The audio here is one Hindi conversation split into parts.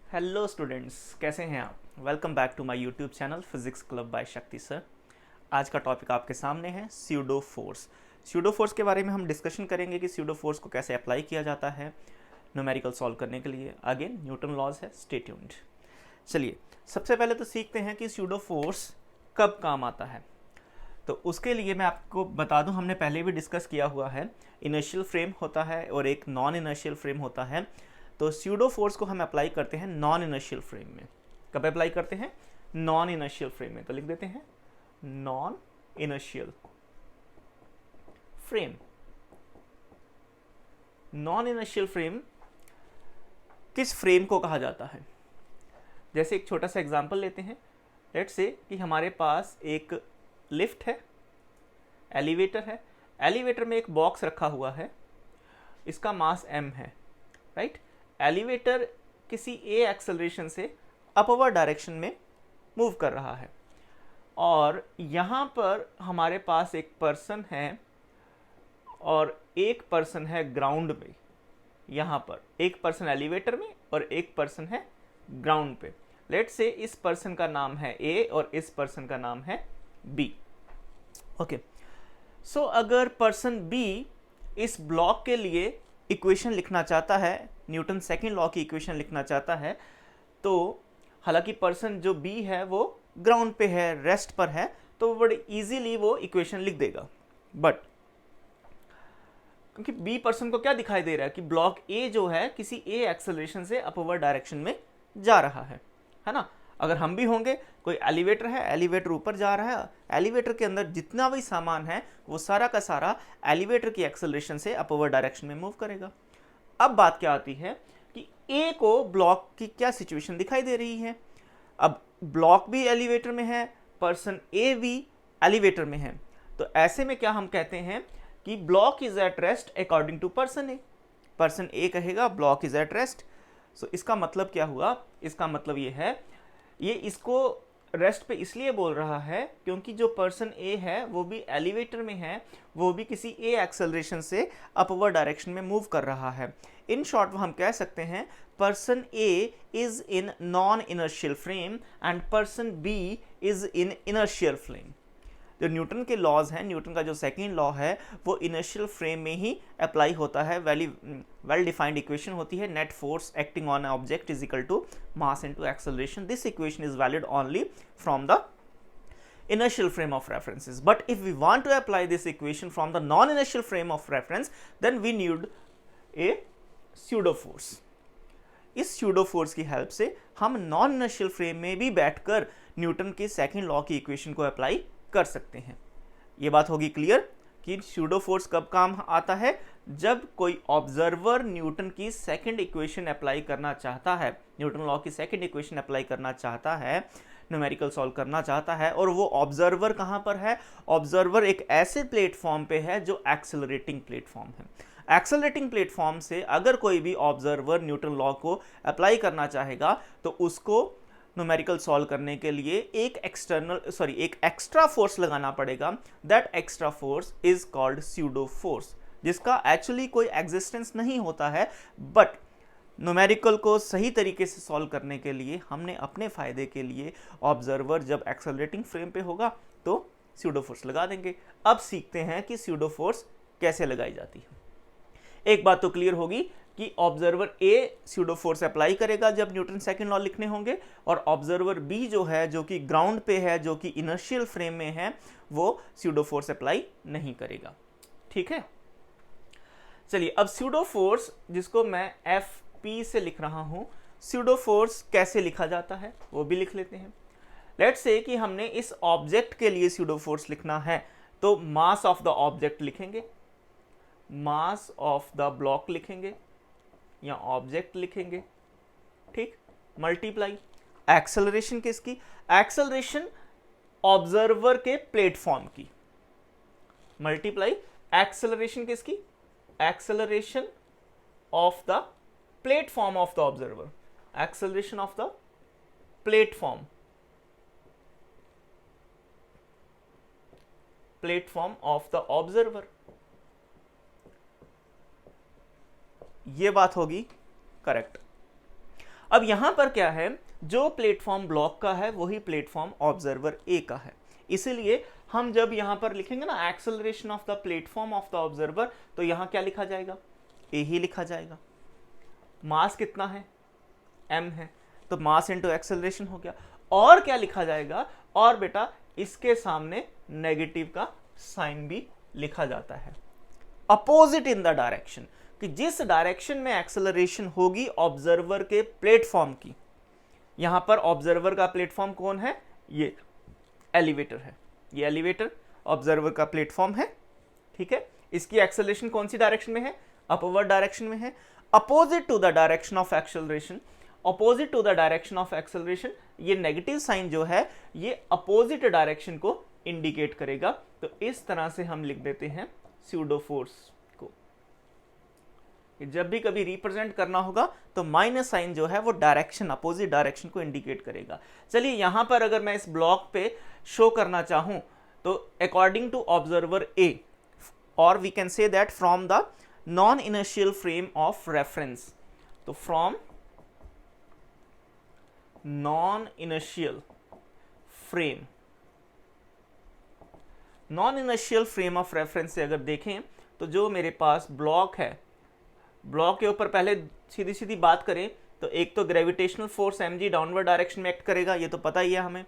हेलो स्टूडेंट्स, कैसे हैं आप। Welcome back to my YouTube channel physics club by Shakti sir. आज का टॉपिक आपके सामने है स्यूडो फोर्स। स्यूडो फोर्स के बारे में हम डिस्कशन करेंगे कि स्यूडो फोर्स को कैसे अप्लाई किया जाता है न्यूमेरिकल सॉल्व करने के लिए। अगेन न्यूटन लॉज है, स्टे ट्यून्ड। चलिए सबसे पहले तो सीखते हैं कि स्यूडो फोर्स कब काम आता है। तो उसके लिए मैं आपको बता दूं, हमने पहले भी डिस्कस किया हुआ है। इनर्शियल फ्रेम होता है और एक नॉन इनर्शियल फ्रेम होता है। तो स्यूडो फोर्स को हम अप्लाई करते हैं नॉन इनर्शियल फ्रेम में। कब अप्लाई करते हैं? नॉन इनर्शियल फ्रेम में। तो लिख देते हैं non inertial frame. Non inertial frame किस फ्रेम को कहा जाता है? जैसे एक छोटा सा एग्जांपल लेते हैं। लेट्स से कि हमारे पास एक लिफ्ट है, एलिवेटर है। एलिवेटर में एक बॉक्स रखा हुआ है, इसका मास m है, राइट। एलिवेटर किसी a एक्सेलरेशन से अपवर्ड डायरेक्शन में मूव कर रहा है और यहाँ पर हमारे पास एक पर्सन है और एक पर्सन है ग्राउंड में। यहाँ पर एक पर्सन एलिवेटर में और एक पर्सन है ग्राउंड पे। लेट्स से इस पर्सन का नाम है A और इस पर्सन का नाम है B। ओके, सो अगर पर्सन B इस ब्लॉक के लिए इक्वेशन लिखना चाहता है, न्यूटन सेकेंड लॉ की इक्वेशन लिखना चाहता है, तो हालांकि पर्सन जो B है वो ग्राउंड पे है, रेस्ट पर है, तो वो बड़े इजीली वो इक्वेशन लिख देगा। बट क्योंकि B पर्सन को क्या दिखाई दे रहा है कि ब्लॉक A जो है किसी A एक्सेलरेशन से अपवर्ड डायरेक्शन में जा रहा है ना। अगर हम भी होंगे, कोई एलिवेटर है, एलिवेटर ऊपर जा रहा है, एलिवेटर के अंदर जितना भी सामान है वो सारा का सारा एलिवेटर की एक्सेलरेशन से अपवर्ड डायरेक्शन में मूव करेगा। अब बात क्या आती है कि ए को ब्लॉक की क्या सिचुएशन दिखाई दे रही है। अब ब्लॉक भी एलिवेटर में है, पर्सन ए भी एलिवेटर में है, तो ऐसे में क्या हम कहते हैं कि block is at rest according to person A. Person A कहेगा block is at rest. So इसका मतलब क्या हुआ? इसका मतलब ये है, ये इसको रेस्ट पे इसलिए बोल रहा है क्योंकि जो पर्सन ए है वो भी एलिवेटर में है, वो भी किसी ए एक्सेलरेशन से अपवर्ड डायरेक्शन में मूव कर रहा है। इन शॉर्ट हम कह सकते हैं person A is in non inertial frame and person B is in inertial frame. जो न्यूटन के लॉज हैं, न्यूटन का जो सेकेंड लॉ है वो इनर्शियल फ्रेम में ही अप्लाई होता है। वेल डिफाइंड इक्वेशन होती है, net force acting on object is equal to mass into acceleration. This equation is valid only from the inertial frame of references. But if we want to apply this equation from the non-inertial frame of reference, then we need a pseudo force. इस pseudo force की हेल्प से हम नॉन इनर्शियल फ्रेम में भी बैठकर न्यूटन के सेकेंड लॉ की इक्वेशन को अप्लाई कर सकते हैं। ये बात होगी क्लियर कि स्यूडो फोर्स कब काम आता है? जब कोई ऑब्जर्वर न्यूटन की सेकंड इक्वेशन अप्लाई करना चाहता है, न्यूटन लॉ की सेकंड इक्वेशन अप्लाई करना चाहता है, न्यूमेरिकल सॉल्व करना चाहता है, और वो ऑब्जर्वर कहाँ पर है? ऑब्जर्वर एक ऐसे प्लेटफॉर्म पे है जो एक्सेलरेटिंग प्लेटफॉर्म है। एक्सेलरेटिंग प्लेटफॉर्म से अगर कोई भी ऑब्जर्वर न्यूटन लॉ को अप्लाई करना चाहेगा तो उसको न्यूमेरिकल सॉल्व करने के लिए एक एक्स्ट्रा फोर्स लगाना पड़ेगा। That extra force is called pseudo force, जिसका एक्चुअली कोई एग्जिस्टेंस नहीं होता है, बट न्यूमेरिकल को सही तरीके से सॉल्व करने के लिए हमने अपने फायदे के लिए ऑब्जर्वर जब एक्सेलरेटिंग फ्रेम पे होगा तो स्यूडो फोर्स लगा देंगे। अब सीखते हैं कि स्यूडो फोर्स कैसे लगाई जाती है। एक बात तो क्लियर होगी कि ऑब्जर्वर ए स्यूडो फोर्स अप्लाई करेगा जब न्यूटन सेकंड लॉ लिखने होंगे, और ऑब्जर्वर बी जो है, जो कि ग्राउंड पे है, जो कि इनर्शियल फ्रेम में है, वो स्यूडो फोर्स अप्लाई नहीं करेगा। ठीक है, चलिए अब स्यूडो फोर्स, जिसको मैं एफ पी से लिख रहा हूं, स्यूडो फोर्स कैसे लिखा जाता है वो भी लिख लेते हैं। लेट्स से कि हमने इस ऑब्जेक्ट के लिए स्यूडो फोर्स लिखना है, तो मास ऑफ द ऑब्जेक्ट लिखेंगे, मास ऑफ द ब्लॉक लिखेंगे या ऑब्जेक्ट लिखेंगे, ठीक, मल्टीप्लाई एक्सेलरेशन किसकी? एक्सेलरेशन ऑब्जर्वर के प्लेटफॉर्म की, मल्टीप्लाई एक्सेलरेशन किसकी? Acceleration of the platform of the observer, acceleration of the platform of the observer. ये बात होगी करेक्ट। अब यहां पर क्या है, जो प्लेटफॉर्म ब्लॉक का है वही प्लेटफॉर्म ऑब्जर्वर ए का है, इसीलिए हम जब यहां पर लिखेंगे ना acceleration of the platform of the observer, तो यहां क्या लिखा जाएगा, ए ही लिखा जाएगा। मास कितना है, m है, तो मास इंटू एक्सेलरेशन हो गया। और क्या लिखा जाएगा, और बेटा इसके सामने नेगेटिव का साइन भी लिखा जाता है, अपोजिट इन द डायरेक्शन, कि जिस डायरेक्शन में एक्सेलरेशन होगी ऑब्जर्वर के प्लेटफॉर्म की, यहां पर ऑब्जर्वर का प्लेटफॉर्म कौन है, ये एलिवेटर है, ये एलिवेटर ऑब्जर्वर का प्लेटफॉर्म है, ठीक है। इसकी एक्सेलरेशन कौन सी डायरेक्शन में है, अपवर्ड डायरेक्शन में है, opposite to the direction of acceleration, opposite to the direction of acceleration, ये नेगेटिव साइन जो है ये अपोजिट डायरेक्शन को इंडिकेट करेगा। तो इस तरह से हम लिख देते हैं स्यूडो फोर्स को। जब भी कभी रिप्रेजेंट करना होगा तो माइनस साइन जो है वो डायरेक्शन, अपोजिट डायरेक्शन को इंडिकेट करेगा। चलिए यहां पर अगर मैं इस ब्लॉक पे शो करना चाहूं तो अकॉर्डिंग टू ऑब्जर्वर ए, और we can say that from the non inertial frame of reference, तो from non inertial frame, non inertial frame of reference से अगर देखें तो जो मेरे पास ब्लॉक है, ब्लॉक के ऊपर पहले सीधी सीधी बात करें तो एक तो gravitational force mg downward direction में एक्ट करेगा, ये तो पता ही है हमें।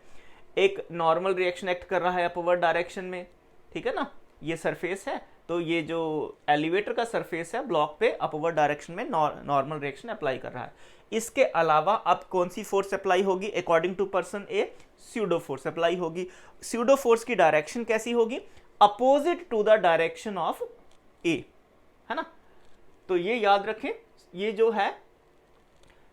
एक नॉर्मल रिएक्शन एक्ट कर रहा है अपवर्ड डायरेक्शन में, ठीक है ना, ये सरफेस है, तो ये जो एलिवेटर का सरफेस है ब्लॉक पे अपवर्ड डायरेक्शन में नॉर्मल रिएक्शन अप्लाई कर रहा है। इसके अलावा अब कौन सी फोर्स अप्लाई होगी, according to person A pseudo force apply होगी। स्यूडो फोर्स की डायरेक्शन कैसी होगी, opposite to the direction of A, है ना। तो ये याद रखें, ये जो है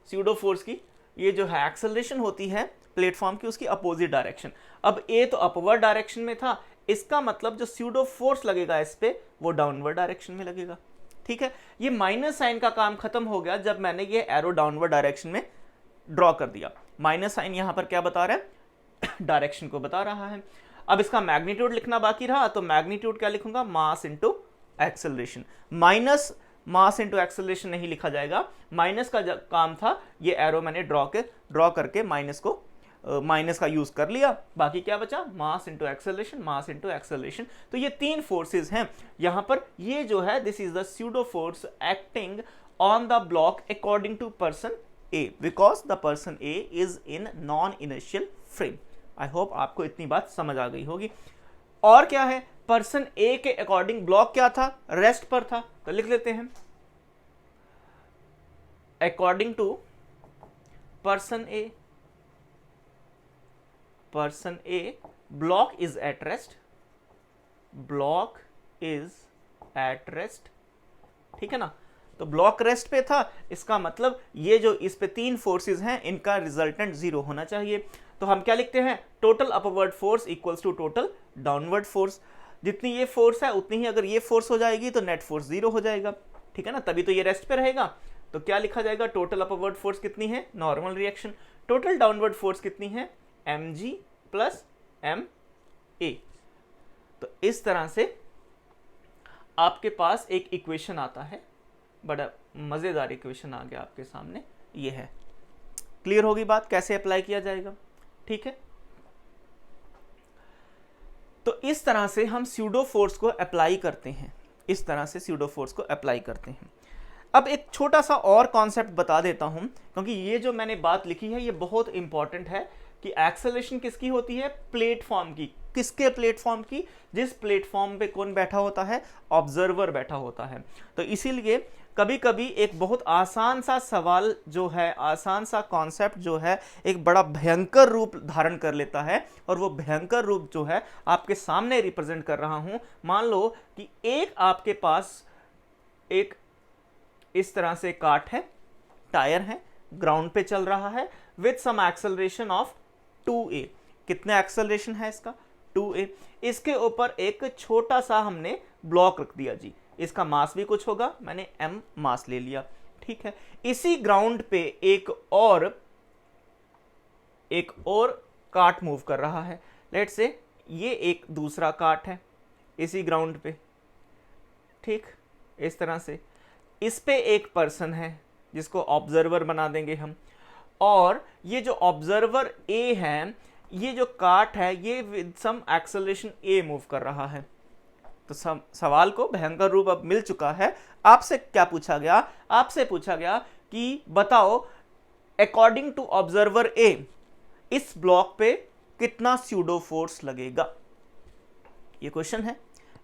स्यूडो फोर्स की, ये जो है एक्सेलरेशन होती है प्लेटफॉर्म की, उसकी अपोजिट डायरेक्शन। अब ए तो अपवर्ड डायरेक्शन में था, इसका मतलब जो स्यूडो फोर्स लगेगा इस पे वो डाउनवर्ड डायरेक्शन में लगेगा, ठीक है। ये माइनस साइन का काम खत्म हो गया जब मैंने ये एरो डाउनवर्ड डायरेक्शन में ड्रॉ कर दिया। माइनस साइन यहां पर क्या बता रहा है, डायरेक्शन को बता रहा है। अब इसका मैग्नीट्यूड लिखना बाकी रहा, तो मैग्नीट्यूड क्या लिखूंगा, मास into acceleration. Minus mass into acceleration नहीं लिखा जाएगा, माइनस का काम था, ये एरो मैंने ड्रॉ करके माइनस का यूज कर लिया, बाकी क्या बचा, मास इंटू एक्सेलरेशन, मास इंटू एक्सेलरेशन। तो ये तीन फोर्सेस हैं यहां पर। ये जो है this is the pseudo force acting on the block according to person A, because the person A is in non inertial frame. I hope आपको इतनी बात समझ आ गई होगी। और क्या है, पर्सन ए के अकॉर्डिंग ब्लॉक क्या था, रेस्ट पर था, तो लिख लेते हैं according to person A, person A block is at rest, block is at rest, ठीक है ना। तो ब्लॉक रेस्ट पे था, इसका मतलब ये जो इस पे तीन फोर्सेस हैं इनका रिजल्टेंट जीरो होना चाहिए। तो हम क्या लिखते हैं, total upward force equals to total downward force. जितनी ये फोर्स है उतनी ही अगर ये फोर्स हो जाएगी तो नेट फोर्स जीरो हो जाएगा, ठीक है ना, तभी तो ये रेस्ट पे रहेगा। तो क्या लिखा जाएगा, टोटल अपवर्ड फोर्स कितनी है, normal reaction, total downward force कितनी है, mg प्लस ma। तो इस तरह से आपके पास एक इक्वेशन आता है, बड़ा मजेदार इक्वेशन आ गया आपके सामने, ये है। क्लियर होगी बात कैसे अप्लाई किया जाएगा, ठीक है। तो इस तरह से हम स्यूडो फोर्स को अप्लाई करते हैं, इस तरह से स्यूडो फोर्स को अप्लाई करते हैं। अब एक छोटा सा और कॉन्सेप्ट बता देता हूं, क्योंकि ये जो मैंने बात लिखी है ये बहुत इंपॉर्टेंट है कि एक्सेलरेशन किसकी होती है, प्लेटफॉर्म की। किसके प्लेटफॉर्म की, जिस प्लेटफॉर्म पे कौन बैठा होता है, ऑब्जर्वर बैठा होता है। तो इसीलिए कभी कभी एक बहुत आसान सा सवाल जो है, आसान सा कॉन्सेप्ट जो है, एक बड़ा भयंकर रूप धारण कर लेता है, और वो भयंकर रूप जो है आपके सामने रिप्रेजेंट कर रहा हूं। मान लो कि एक आपके पास एक इस तरह से काट है, टायर है, ग्राउंड पे चल रहा है with some acceleration of 2a। कितना एक्सेलरेशन है इसका, 2a। इसके ऊपर एक छोटा सा हमने ब्लॉक रख दिया जी, इसका मास भी कुछ होगा, मैंने m मास ले लिया, ठीक है। इसी ग्राउंड पे एक और काट मूव कर रहा है, लेट्स से ये एक दूसरा काट है इसी ग्राउंड पे, ठीक, इस तरह से। इस पे एक पर्सन है जिसको ऑब्जर्वर बना देंगे हम। और ये जो ऑब्जर्वर ए है, ये जो काट है, ये with some acceleration a move कर रहा है। तो सवाल को भयंकर रूप अब मिल चुका है। आपसे क्या पूछा गया? आपसे पूछा गया कि बताओ अकॉर्डिंग टू ऑब्जर्वर ए इस ब्लॉक पे कितना स्यूडो फोर्स लगेगा। ये क्वेश्चन है।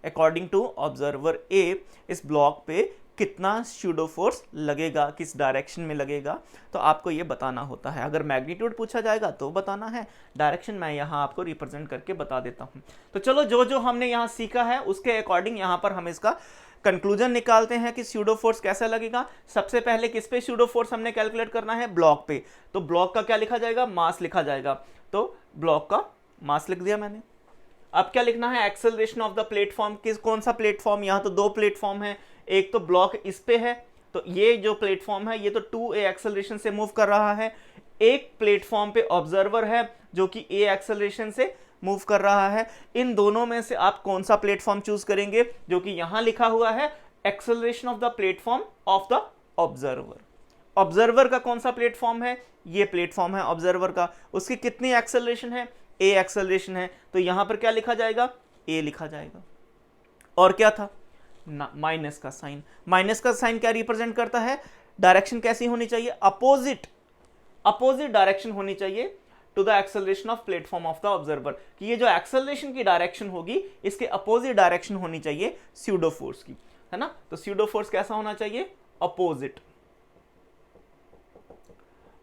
अकॉर्डिंग टू ऑब्जर्वर ए इस ब्लॉक पे कितना स्यूडो फोर्स लगेगा, किस डायरेक्शन में लगेगा, तो आपको ये बताना होता है। अगर मैग्नीट्यूड पूछा जाएगा तो बताना है, डायरेक्शन मैं यहाँ आपको रिप्रेजेंट करके बता देता हूँ। तो चलो जो जो हमने यहाँ सीखा है उसके अकॉर्डिंग यहाँ पर हम इसका कंक्लूजन निकालते हैं कि स्यूडो फोर्स कैसा लगेगा। सबसे पहले किस पे स्यूडो फोर्स हमने कैलकुलेट करना है? ब्लॉक पे। तो ब्लॉक का क्या लिखा जाएगा? मास लिखा जाएगा। तो ब्लॉक का मास लिख दिया मैंने। अब क्या लिखना है? Acceleration of the platform. कौन सा प्लेटफॉर्म? यहाँ तो दो प्लेटफॉर्म है, एक तो ब्लॉक इस पे है, तो ये जो प्लेटफॉर्म है ये तो 2a एक्सेलरेशन से मूव कर रहा है। एक प्लेटफॉर्म पे ऑब्जर्वर है जो कि a एक्सेलरेशन से मूव कर रहा है। इन दोनों में से आप कौन सा प्लेटफॉर्म चूज करेंगे? जो कि यहां लिखा हुआ है acceleration of the platform of the observer. Observer का कौन सा प्लेटफॉर्म है? ये प्लेटफॉर्म है ऑब्जर्वर का। उसकी कितनी एक्सेलरेशन है? a एक्सेलरेशन है। तो यहां पर क्या लिखा जाएगा? a लिखा जाएगा। और क्या था? माइनस का साइन। माइनस का साइन क्या रिप्रेजेंट करता है? डायरेक्शन कैसी होनी चाहिए? अपोजिट डायरेक्शन होनी चाहिए to the acceleration of platform of the observer. कि ये जो एक्सेलरेशन की डायरेक्शन होगी इसके अपोजिट डायरेक्शन होनी चाहिए स्यूडो फोर्स की, है ना। तो स्यूडो फोर्स कैसा होना चाहिए?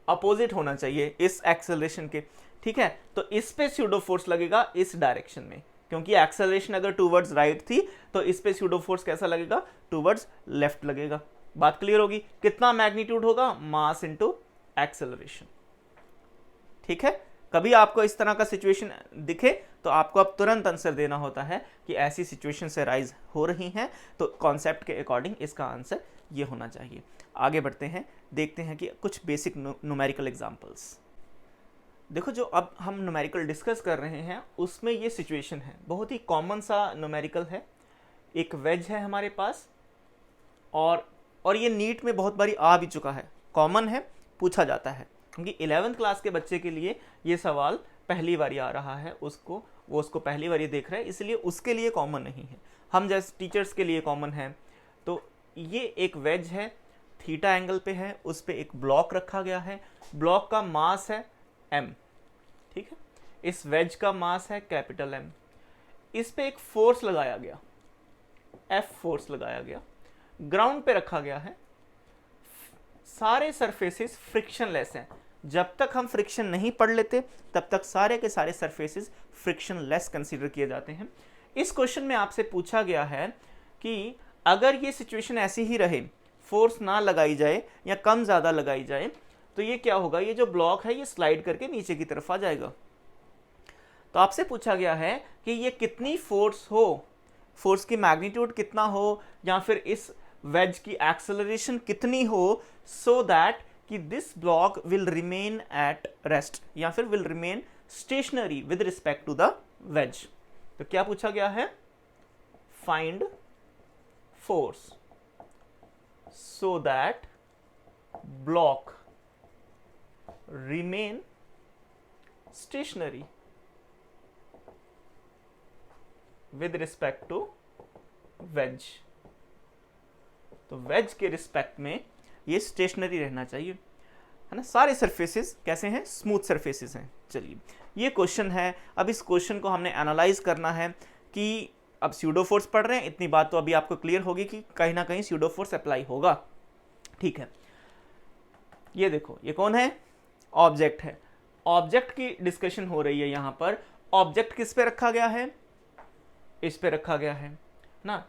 अपोजिट होना चाहिए इस एक्सेलरेशन के, ठीक है। तो इस पे स्यूडो फोर्स लगेगा इस डायरेक्शन में, क्योंकि एक्सेलरेशन अगर टूवर्ड्स राइट थी तो इस पे स्यूडो फोर्स कैसा लगेगा? टूवर्ड्स लेफ्ट लगेगा। बात क्लियर होगी? कितना मैग्नीट्यूड होगा? मास इनटू एक्सेलरेशन, ठीक है। कभी आपको इस तरह का सिचुएशन दिखे तो आपको अब तुरंत आंसर देना होता है कि ऐसी सिचुएशन से राइज हो रही हैं, तो कॉन्सेप्ट के अकॉर्डिंग इसका आंसर ये होना चाहिए। आगे बढ़ते हैं, देखते हैं कि कुछ बेसिक न्यूमेरिकल एग्जांपल्स। देखो जो अब हम न्यूमेरिकल डिस्कस कर रहे हैं उसमें ये सिचुएशन है, बहुत ही कॉमन सा न्यूमेरिकल है। एक वेज है हमारे पास और ये नीट में बहुत बारी आ भी चुका है, कॉमन है, पूछा जाता है, क्योंकि 11th क्लास के बच्चे के लिए ये सवाल पहली बारी आ रहा है, वो उसको पहली बारी देख रहा है, इसलिए उसके लिए कॉमन नहीं है, हम जैसे टीचर्स के लिए कॉमन है। तो ये एक वेज है, थीटा एंगल पे है, उस पे एक ब्लॉक रखा गया है, ब्लॉक का मास है m, ठीक है। इस वेज का मास है कैपिटल M। इस पे एक फोर्स लगाया गया, F फोर्स लगाया गया, ग्राउंड पे रखा गया है। सारे सरफेसेस फ्रिक्शनलेस हैं। जब तक हम फ्रिक्शन नहीं पढ़ लेते तब तक सारे के सारे सरफेसेस फ्रिक्शनलेस कंसीडर किए जाते हैं। इस क्वेश्चन में आपसे पूछा गया है कि अगर ये सिचुएशन ऐसी ही रहे, फोर्स ना लगाई जाए या कम ज़्यादा लगाई जाए, तो ये क्या होगा? ये जो ब्लॉक है ये स्लाइड करके नीचे की तरफ आ जाएगा। तो आपसे पूछा गया है कि ये कितनी फोर्स हो, फोर्स की मैग्नीट्यूड कितना हो, या फिर इस वेज की एक्सेलरेशन कितनी हो, सो दैट कि this block will remain at rest या फिर will remain stationary with respect to the wedge. तो क्या पूछा गया है? Find force so that block remain stationary with respect to wedge। तो वेज के रिस्पेक्ट में ये स्टेशनरी रहना चाहिए, है ना। सारे सरफेसेस कैसे हैं? स्मूथ सरफेसेस हैं। चलिए ये क्वेश्चन है। अब इस क्वेश्चन को हमने एनालाइज करना है कि अब स्यूडो फोर्स पढ़ रहे हैं, इतनी बात तो अभी आपको क्लियर होगी कि कहीं ना कहीं स्यूडो फोर्स अप्लाई होगा, ठीक है। ये देखो, ये कौन है? ऑब्जेक्ट है। ऑब्जेक्ट की डिस्कशन हो रही है यहाँ पर। ऑब्जेक्ट किस पे रखा गया है? इस पे रखा गया है ना।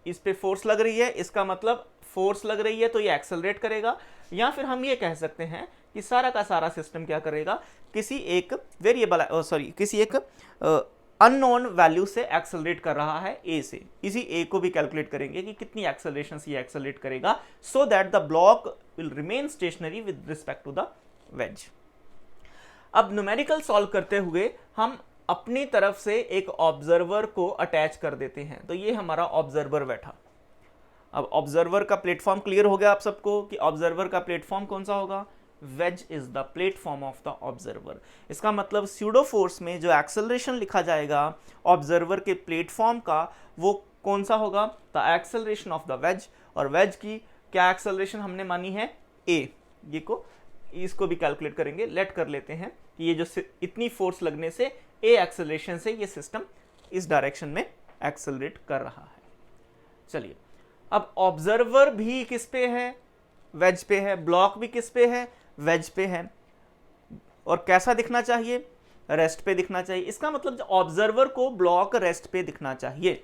इस पे फोर्स लग रही है, इसका मतलब फोर्स लग रही है तो ये एक्सेलरेट करेगा, या फिर हम ये कह सकते हैं कि सारा का सारा सिस्टम क्या करेगा? किसी एक वेरिएबल किसी एक अननोन वैल्यू से एक्सेलरेट कर रहा है ए से। इसी ए को भी कैलकुलेट करेंगे कि कितनी एक्सेलरेशन से ये एक्सेलरेट करेगा, so that the block will remain stationary with respect to the wedge. अब न्यूमेरिकल सॉल्व करते हुए हम अपनी तरफ से एक ऑब्जर्वर को अटैच कर देते हैं। तो ये हमारा ऑब्जर्वर बैठा। अब ऑब्जर्वर का प्लेटफॉर्म क्लियर हो गया आप सबको कि ऑब्जर्वर का प्लेटफॉर्म कौन सा होगा? Wedge is the platform of the observer. इसका मतलब स्यूडो फोर्स में जो एक्सेलरेशन लिखा जाएगा ऑब्जर्वर के प्लेटफॉर्म का, वो कौन सा होगा? The acceleration of the ways. और वेज की क्या एक्सेलरेशन हमने मानी है? ए। ये को इसको भी कैलकुलेट करेंगे, लेट कर लेते हैं कि ये जो इतनी फोर्स लगने से ए एक्सेलरेशन से ये सिस्टम इस डायरेक्शन में एक्सेलरेट कर रहा है। चलिए, अब ऑब्जर्वर भी किस पे है? वेज पे है। ब्लॉक भी किस पे है? वेज पे है। और कैसा दिखना चाहिए? रेस्ट पे दिखना चाहिए। इसका मतलब ऑब्जर्वर को ब्लॉक रेस्ट पे दिखना चाहिए।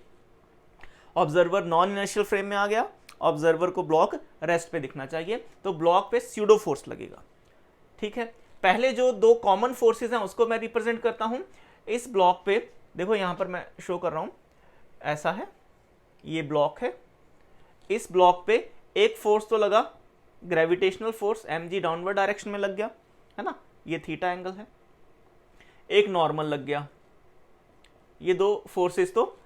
ऑब्जर्वर नॉन इनर्शियल फ्रेम में आ गया, ऑब्जर्वर को ब्लॉक रेस्ट पे दिखना चाहिए, तो ब्लॉक पे स्यूडो फोर्स लगेगा। ठीक है, पहले जो दो कॉमन फोर्सेस हैं उसको मैं रिप्रेजेंट करता हूं। इस ब्लॉक पे देखो, यहां पर मैं शो कर रहा हूं, ऐसा है, ये ब्लॉक है। इस ब्लॉक पे एक फोर्स तो लगा, gravitational force mg downward direction में लग गया, है ना, ये थीटा एंगल है। एक नॉर्मल लग गया। ये दो फोर्सेस तो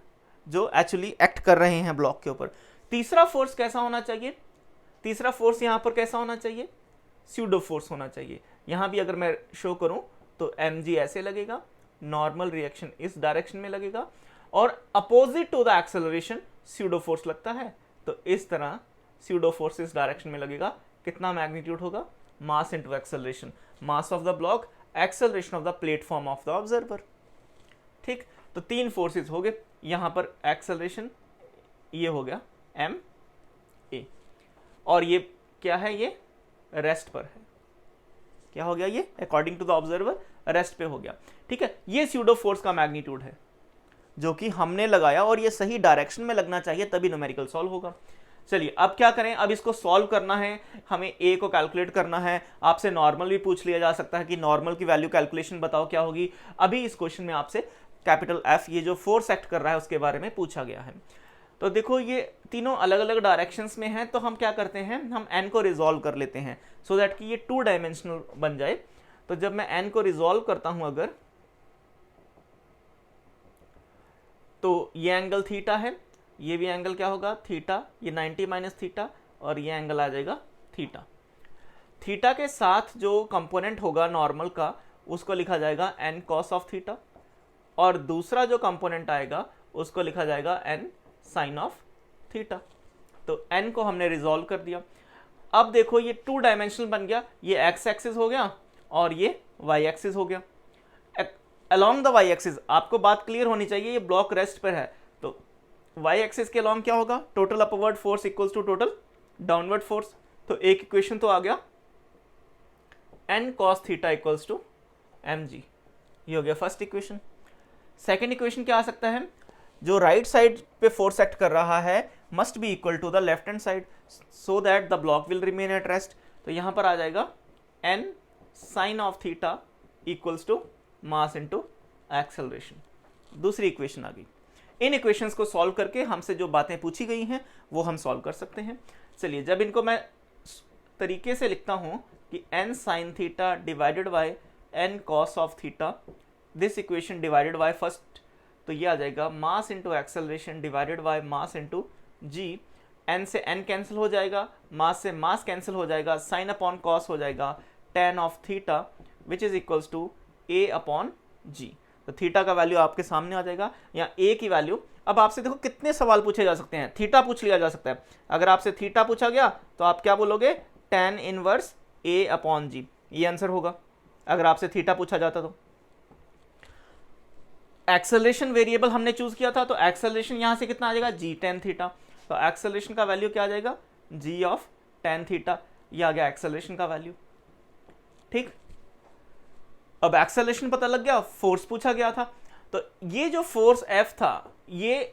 जो एक्चुअली एक्ट कर रहे हैं ब्लॉक के ऊपर। तीसरा फोर्स कैसा होना चाहिए? तीसरा फोर्स यहां पर कैसा होना चाहिए? स्यूडो फोर्स होना चाहिए। यहां भी अगर मैं शो करूं तो mg ऐसे लगेगा, नॉर्मल रिएक्शन इस डायरेक्शन में लगेगा, और opposite to the acceleration pseudo force लगता है, तो इस तरह स्यूडो फोर्स इस डायरेक्शन में लगेगा। कितना मैग्नीट्यूड होगा? मास into acceleration. Mass of the block, acceleration of the platform of the observer. ठीक, तो तीन फोर्सेस हो गए। यहां पर एक्सेलरेशन ये हो गया एम ए, और ये क्या है? ये रेस्ट पर है। क्या हो गया? ये according to the observer rest पे हो गया। ठीक है, ये स्यूडो फोर्स का मैग्नीट्यूड है जो कि हमने लगाया, और ये सही डायरेक्शन में लगना चाहिए, तभी न्यूमेरिकल सॉल्व होगा। चलिए, अब क्या करें? अब इसको सॉल्व करना है, हमें ए को कैलकुलेट करना है। आपसे नॉर्मल भी पूछ लिया जा सकता है कि नॉर्मल की वैल्यू कैलकुलेशन बताओ क्या होगी। अभी इस क्वेश्चन में आपसे कैपिटल एफ, ये जो फोर्स एक्ट कर रहा है उसके बारे में पूछा गया है। तो देखो, ये तीनों अलग अलग डायरेक्शंस में हैं, तो हम क्या करते हैं, हम एन को रिजॉल्व कर लेते हैं सो दैट कि ये 2 डायमेंशनल बन जाए। तो जब मैं एन को रिजॉल्व करता हूं अगर, तो ये एंगल थीटा है, ये भी एंगल क्या होगा? थीटा। ये 90 माइनस थीटा, और ये एंगल आ जाएगा थीटा। थीटा के साथ जो कंपोनेंट होगा नॉर्मल का, उसको लिखा जाएगा एन कॉस ऑफ थीटा, और दूसरा जो कंपोनेंट आएगा उसको लिखा जाएगा एन साइन ऑफ थीटा। तो n को हमने रिजॉल्व कर दिया। अब देखो, ये 2 डायमेंशनल बन गया। ये x एक्सिस हो गया और ये y एक्सिस हो गया। अलोंग द y एक्सिस आपको बात क्लियर होनी चाहिए, ये ब्लॉक रेस्ट पर है, तो y एक्सिस के अलोंग क्या होगा? Total upward force equals to total downward force. तो एक इक्वेशन तो आ गया, n cos theta equals to mg। ये हो गया फर्स्ट इक्वेशन। सेकेंड इक्वेशन क्या आ सकता है? जो राइट साइड पे फोर्स एक्ट कर रहा है must be equal to the left hand side so that the block will remain at rest. तो यहां पर आ जाएगा n sine of theta equals to mass into acceleration. दूसरी इक्वेशन आ गई। इन इक्वेशंस को सॉल्व करके हमसे जो बातें पूछी गई हैं वो हम सॉल्व कर सकते हैं। चलिए, जब इनको मैं तरीके से लिखता हूं कि n sine theta divided by n cos of theta, this equation divided by first, तो ये आ जाएगा mass into acceleration divided by mass into g. N से एन कैंसिल हो जाएगा, मास से मास कैंसिल हो जाएगा, साइन अपॉन कॉस हो जाएगा tan of theta which is equals to a upon g. तो थीटा का वैल्यू आपके सामने आ जाएगा, या a की वैल्यू। अब आपसे देखो कितने सवाल पूछे जा सकते हैं। थीटा पूछ लिया जा सकता है। अगर आपसे थीटा पूछा गया तो आप क्या बोलोगे? tan इनवर्स a अपॉन जी, ये आंसर होगा अगर आपसे थीटा पूछा जाता। तो एक्सेलरेशन वेरिएबल हमने चूज किया था, तो एक्सेलरेशन यहां से कितना आ जाएगा? जी टेन थीटा। तो एक्सेलरेशन का वैल्यू क्या आ जाएगा? जी ऑफ टेन थीटा। ये आ गया एक्सेलरेशन का वैल्यू। ठीक, अब एक्सेलरेशन पता लग गया, फोर्स पूछा गया था। तो ये जो फोर्स एफ था, ये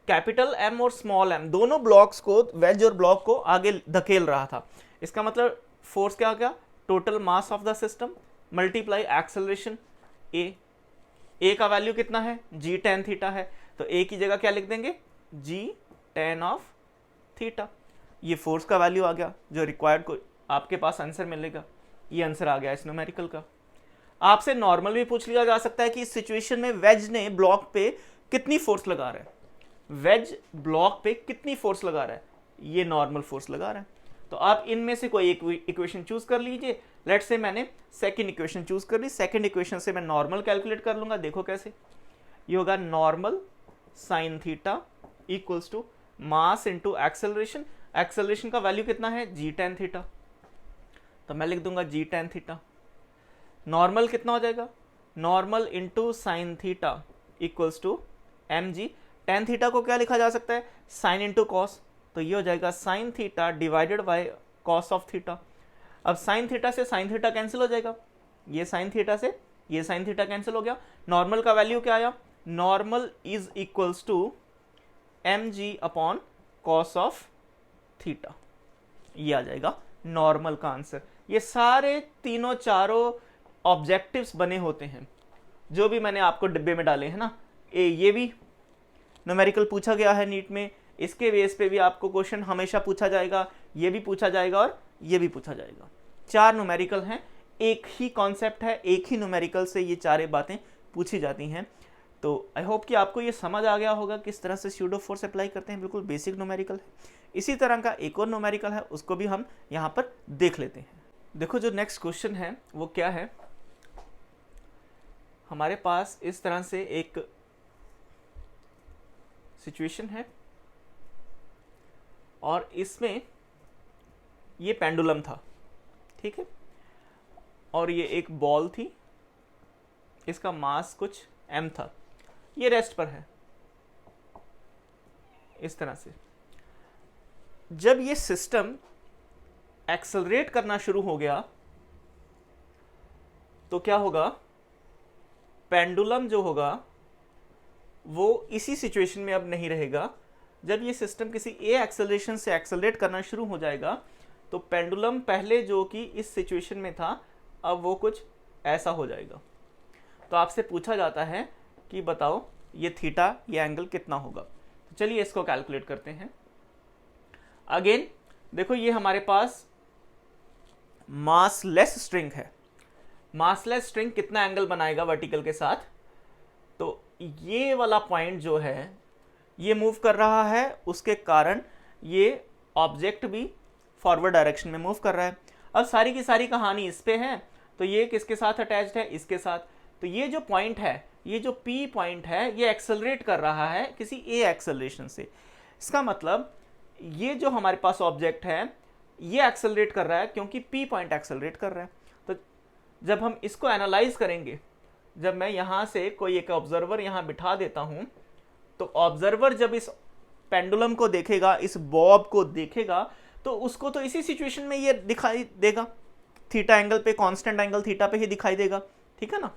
कैपिटल एम और स्मॉल एम दोनों ब्लॉक्स को, वेज और ब्लॉक को आगे धकेल रहा था। इसका मतलब फोर्स क्या हो गया? Total mass of the system multiply acceleration A का वैल्यू कितना है? जी टेन थीटा है, तो ए की जगह क्या लिख देंगे? जी टेन ऑफ थीटा। ये फोर्स का वैल्यू आ गया जो रिक्वायर्ड को आपके पास आंसर मिलेगा। ये आंसर आ गया इस न्यूमेरिकल का। आपसे नॉर्मल भी पूछ लिया जा सकता है कि इस सिचुएशन में वेज ने ब्लॉक पे कितनी फोर्स लगा रहा है, वेज ब्लॉक पे कितनी फोर्स लगा रहा है? ये नॉर्मल फोर्स लगा रहा है। तो आप इनमें से कोई एक इक्वेशन चूज कर लीजिए, लेट्स से मैंने सेकंड इक्वेशन चूज कर ली, सेकंड इक्वेशन से मैं नॉर्मल कैलकुलेट कर लूंगा। देखो कैसे, ये होगा normal sine theta equals to mass into acceleration. Acceleration का वैल्यू कितना है, जी टेन थीटा, तो मैं लिख दूंगा जी टेन थीटा। नॉर्मल कितना हो जाएगा, normal into sine theta equals to m g. Tan theta को क्या लिखा जा सकता है, साइन इंटू कॉस, तो ये हो जाएगा sign theta divided by cos of theta. अब साइन थीटा से साइन थीटा कैंसिल हो जाएगा, ये साइन थीटा से ये साइन थीटा कैंसिल हो गया। नॉर्मल का वैल्यू क्या आया, normal is equals to m g upon cos of theta, ये आ जाएगा नॉर्मल का आंसर। ये सारे तीनों चारों ऑब्जेक्टिव्स बने होते हैं जो भी मैंने आपको डिब्बे में डाले हैं ना। ये भी न्यूमेरिकल पूछा गया है नीट में, इसके बेस पे भी आपको क्वेश्चन हमेशा पूछा जाएगा, ये भी पूछा जाएगा और ये भी पूछा जाएगा। चार न्यूमेरिकल हैं, एक ही कॉन्सेप्ट है, एक ही न्यूमेरिकल से ये चारे बातें पूछी जाती हैं। तो आई होप कि आपको ये समझ आ गया होगा किस तरह से स्यूडो फोर्स अप्लाई करते हैं। बिल्कुल बेसिक न्यूमेरिकल है। इसी तरह का एक और न्यूमेरिकल है, उसको भी हम यहाँ पर देख लेते हैं। देखो जो नेक्स्ट क्वेश्चन है वो क्या है, हमारे पास इस तरह से एक सिचुएशन है और इसमें ये पेंडुलम था, ठीक है, और ये एक बॉल थी, इसका मास कुछ m था, ये रेस्ट पर है इस तरह से। जब ये सिस्टम एक्सेलरेट करना शुरू हो गया तो क्या होगा, पेंडुलम जो होगा वो इसी सिचुएशन में अब नहीं रहेगा। जब ये सिस्टम किसी ए एक्सेलरेशन से एक्सेलरेट करना शुरू हो जाएगा तो पेंडुलम पहले जो कि इस सिचुएशन में था अब वो कुछ ऐसा हो जाएगा। तो आपसे पूछा जाता है कि बताओ ये थीटा, ये एंगल कितना होगा। तो चलिए इसको कैलकुलेट करते हैं। अगेन देखो ये हमारे पास मासलेस स्ट्रिंग है। मासलेस स्ट्रिंग कितना एंगल बनाएगा वर्टिकल के साथ, तो ये वाला पॉइंट जो है ये मूव कर रहा है, उसके कारण ये ऑब्जेक्ट भी फॉरवर्ड डायरेक्शन में मूव कर रहा है। अब सारी की सारी कहानी इस पे है, तो ये किसके साथ अटैच्ड है, इसके साथ। तो ये जो पॉइंट है, ये जो P पॉइंट है, ये एक्सेलरेट कर रहा है किसी A एक्सेलरेशन से। इसका मतलब ये जो हमारे पास ऑब्जेक्ट है ये एक्सेलरेट कर रहा है क्योंकि P पॉइंट एक्सेलरेट कर रहा है। तो जब हम इसको एनालाइज करेंगे, जब मैं यहाँ से कोई एक ऑब्जर्वर यहाँ बिठा देता हूँ, तो ऑब्जर्वर जब इस पेंडुलम को देखेगा, इस बॉब को देखेगा, तो उसको तो इसी सिचुएशन में ये दिखाई देगा, थीटा एंगल पे, कांस्टेंट एंगल थीटा पे ही दिखाई देगा, ठीक है ना।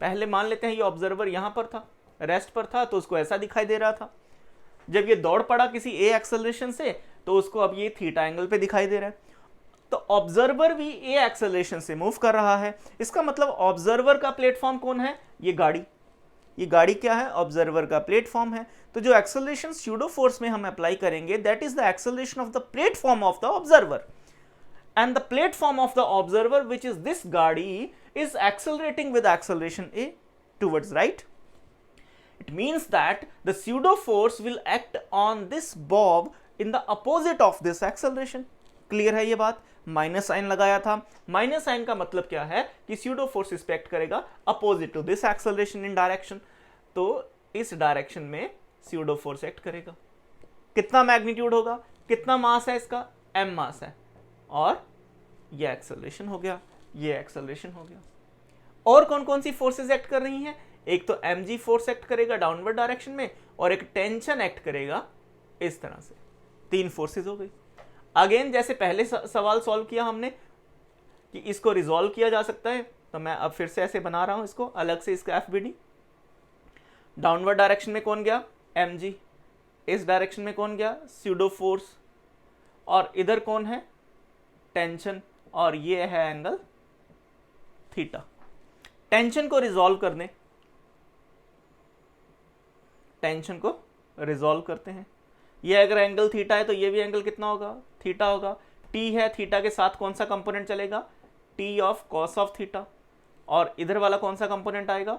पहले मान लेते हैं ये ऑब्जर्वर यहाँ पर था, रेस्ट पर था, तो उसको ऐसा दिखाई दे रहा था। जब ये दौड़ पड़ा किसी ए एक्सेलरेशन से तो उसको अब ये थीटा एंगल पे दिखाई दे रहा है। तो ऑब्जर्वर भी ए एक्सेलरेशन से मूव कर रहा है। इसका मतलब ऑब्जर्वर का प्लेटफॉर्म कौन है, ये गाड़ी। ये गाड़ी क्या है, ऑब्जर्वर का प्लेटफॉर्म है। तो जो एक्सेलरेशन स्यूडो फोर्स में हम अप्लाई करेंगे, that is the acceleration of the platform of the observer, and the platform of the observer, which is this गाड़ी, is accelerating with acceleration A towards right. It means that the pseudo force will act on this bob in the opposite of this acceleration. Clear है ये बात। माइनस साइन लगाया था, माइनस साइन का मतलब क्या है कि स्यूडो फोर्स इस पे एक्ट करेगा opposite to this acceleration in direction. तो इस डायरेक्शन में स्यूडो फोर्स एक्ट करेगा। कितना मैग्नीट्यूड होगा, कितना मास है इसका, m मास है, और ये एक्सेलरेशन हो गया, ये एक्सेलरेशन हो गया। और कौन कौन सी फोर्सेस एक्ट कर रही हैं, एक तो mg फोर्स एक्ट करेगा डाउनवर्ड डायरेक्शन में, और एक टेंशन एक्ट करेगा इस तरह से। तीन फोर्सेस हो गई। अगेन जैसे पहले सवाल सॉल्व किया हमने कि इसको रिजॉल्व किया जा सकता है, तो मैं अब फिर से ऐसे बना रहा हूं इसको अलग से, इसका FBD। डाउनवर्ड डायरेक्शन में कौन गया, mg, इस डायरेक्शन में कौन गया, स्यूडो फोर्स, और इधर कौन है, टेंशन, और ये है एंगल थीटा। टेंशन को रिजॉल्व करने, टेंशन को रिजॉल्व करते हैं। ये अगर एंगल थीटा है तो ये भी एंगल कितना होगा, थीटा होगा। टी है, थीटा के साथ कौन सा कंपोनेंट चलेगा, T of cos of theta, और इधर वाला कौन सा कंपोनेंट आएगा,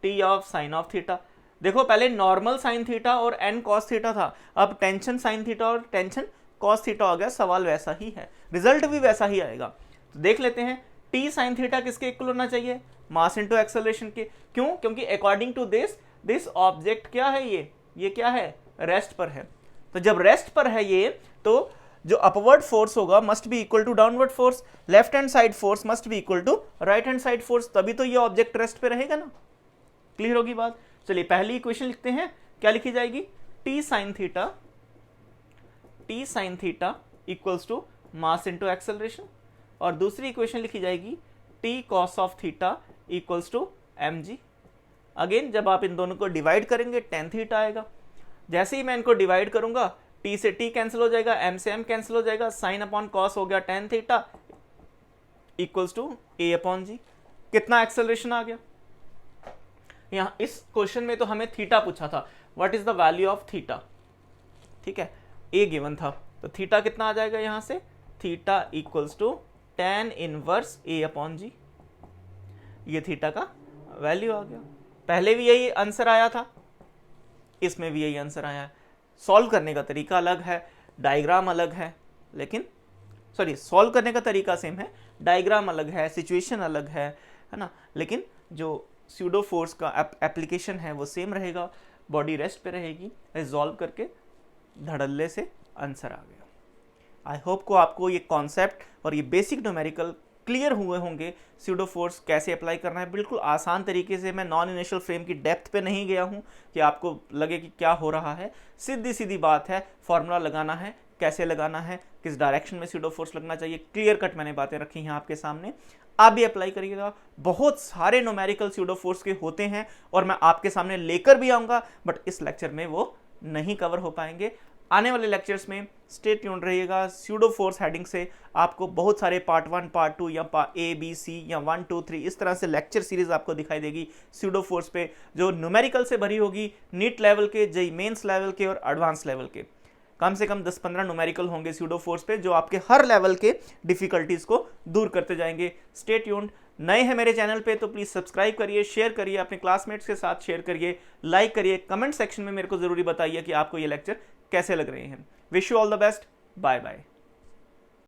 T of sine of theta. देखो पहले नॉर्मल साइन थीटा और एन कॉस थीटा था, अब टेंशन साइन थीटा और टेंशन कॉस थीटा हो गया। सवाल वैसा ही है, रिजल्ट भी वैसा ही आएगा। तो देख लेते हैं टी साइन थीटा किसके इक्वल होना चाहिए, मास इंटू एक्सेलरेशन के। क्यों, क्योंकि अकॉर्डिंग टू दिस ऑब्जेक्ट क्या है, ये क्या है, रेस्ट पर है। तो जब रेस्ट पर है ये, तो जो अपवर्ड फोर्स होगा must be equal to downward force, left hand side force must be equal to right hand side force, तभी तो ये ऑब्जेक्ट रेस्ट पे रहेगा ना। क्लियर होगी बात। चलिए पहली इक्वेशन लिखते हैं, क्या लिखी जाएगी, T sine theta equals to mass into acceleration, और दूसरी इक्वेशन लिखी जाएगी T cos of theta equals to mg। Again जब आप इन दोनों को डिवाइड करेंगे टेन थीटा आएगा। जैसे ही मैं इनको डिवाइड करूंगा, t से t कैंसिल हो जाएगा, m से m कैंसिल हो जाएगा, साइन अपॉन कॉस हो गया tan theta equals to a upon g। कितना एक्सेलरेशन आ गया। यहाँ इस क्वेश्चन में तो हमें थीटा पूछा था, what is the value of theta, ठीक है, a गिवन था, तो थीटा कितना आ जाएगा यहाँ से, theta equals to tan inverse a upon g। ये थीटा का वैल्यू आ गया। पहले भी यही आंसर आया था, इसमें भी यही आंसर आया है। सॉल्व करने का तरीका अलग है, डायग्राम अलग है, लेकिन सॉरी सॉल्व करने का तरीका सेम है, डायग्राम अलग है, सिचुएशन अलग है ना, लेकिन जो स्यूडो फोर्स का एप्लीकेशन है वो सेम रहेगा। बॉडी रेस्ट पे रहेगी, रिजॉल्व करके धड़ल्ले से आंसर आ गया। आई होप को आपको ये कॉन्सेप्ट और ये बेसिक न्यूमेरिकल क्लियर हुए होंगे। स्यूडो फोर्स कैसे अप्लाई करना है, बिल्कुल आसान तरीके से। मैं नॉन इनिशियल फ्रेम की डेप्थ पे नहीं गया हूँ कि आपको लगे कि क्या हो रहा है। सीधी सीधी बात है, फॉर्मूला लगाना है, कैसे लगाना है, किस डायरेक्शन में स्यूडो फोर्स लगना चाहिए, क्लियर कट मैंने बातें रखी हैं आपके सामने। आप भी अप्लाई करिएगा। बहुत सारे न्यूमेरिकल स्यूडो फोर्स के होते हैं और मैं आपके सामने लेकर भी आऊँगा, बट इस लेक्चर में वो नहीं कवर हो पाएंगे। आने वाले लेक्चर्स में स्टे ट्यून्ड रहिएगा। स्यूडो फोर्स हेडिंग से आपको बहुत सारे पार्ट 1, पार्ट 2 या A, B, C या 1, 2, 3 इस तरह से लेक्चर सीरीज आपको दिखाई देगी स्यूडो फोर्स पे, जो न्यूमेरिकल से भरी होगी, नीट लेवल के, जेईई मेंस लेवल के और एडवांस लेवल के। कम से कम 10-15 न्यूमेरिकल होंगे स्यूडो फोर्स पे, जो आपके हर लेवल के डिफिकल्टीज को दूर करते जाएंगे। Stay tuned. नए हैं मेरे चैनल पे तो प्लीज़ सब्सक्राइब करिए, शेयर करिए, अपने क्लासमेट्स के साथ शेयर करिए, लाइक करिए, कमेंट सेक्शन में मेरे को ज़रूरी बताइए कि आपको ये लेक्चर कैसे लग रहे हैं। Wish you all the best. Bye bye.